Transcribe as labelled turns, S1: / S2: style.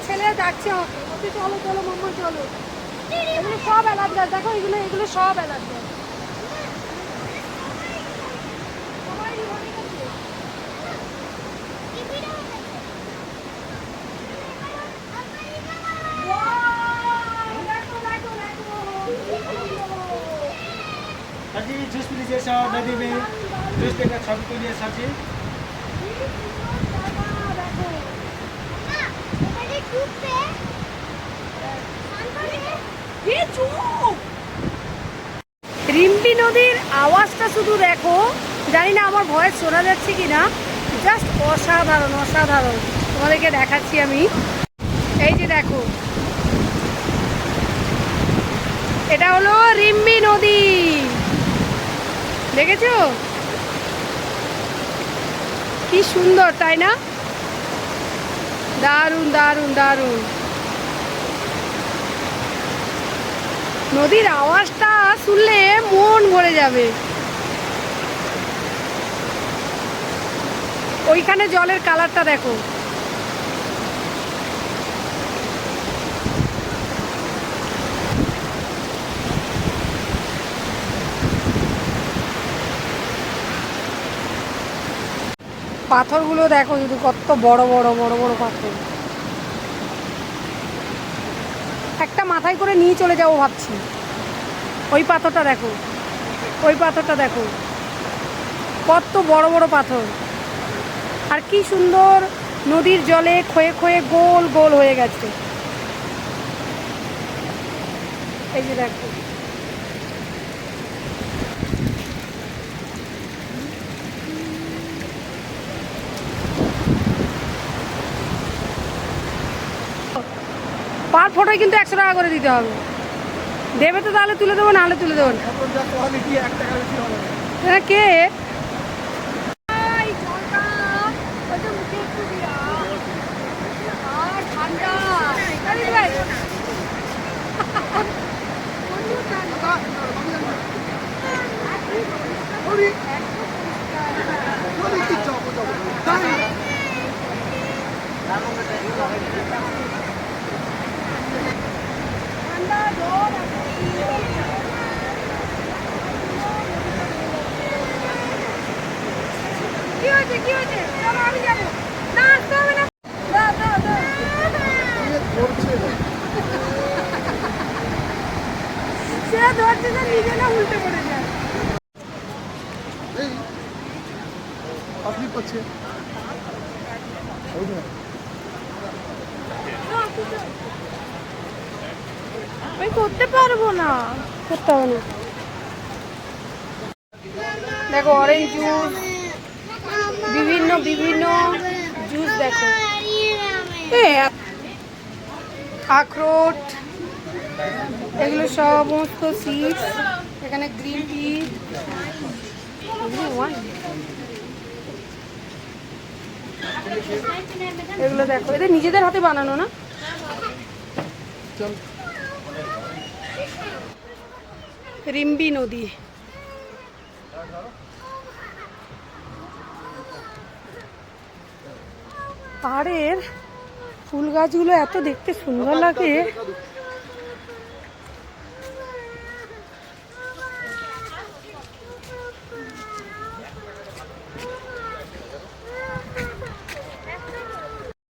S1: ছেলে যাচ্ছে আমাকে, চলো চলো মাম্মা চলো। এগুলো সব এলাচ গাছ, দেখো এগুলো সব এলাচ গাছ।
S2: जी जूस लीजिए सर, नदी में जूस देकर छवि के लिए सर जी।
S1: রিম্পি নদীর আওয়াজটা শুধু দেখো, জানি না আমার ভয়েস শোনা যাচ্ছে কিনা, জাস্ট অসাধারণ অসাধারণ। তোমাদেরকে দেখাচ্ছি আমি, এই যে দেখো, এটা হলো রিম্পি নদী, দেখেছো কি সুন্দর, তাই না? দারুণ দারুণ দারুণ। নদীর আওয়াজটা শুনলে মন ভরে যাবে। ওইখানে জলের কালারটা দেখো, পাথরগুলো দেখো শুধু, কত বড় বড় বড় বড় পাথর। একটা মাথায় করে নিয়ে চলে যাবো ভাবছি। ওই পাথরটা দেখো, ওই পাথরটা দেখো, কত বড় বড় পাথর। আর কি সুন্দর নদীর জলে ক্ষয়ে ক্ষয়ে গোল গোল হয়ে গেছে। এই যে দেখো, পার ফটোয় কিন্তু 100 টাকা করে দিতে হবে। দেবে তো তাহলে তুলে দেবো, নাহলে তুলে দেবো না। হ্যাঁ, কে কি হয়েছে কি হয়েছে? চলো আমি যাবো না, আসতে হবে না। সে ধরছে যে নিজে না উল্টে পড়ে যায়। আমি করতে পারবো না, করতে হবে না। দেখো অরেঞ্জ জুস, বিভিন্ন বিভিন্ন জুস দেখো, আখরোট, এগুলো সমস্ত সিডস। এখানে গ্রিন টি, এগুলো দেখো, এদের নিজেদের হাতে বানানো না। রিম্পি নদী, পাহাড়ের ফুল গাছগুলো এত দেখতে সুন্দর লাগে।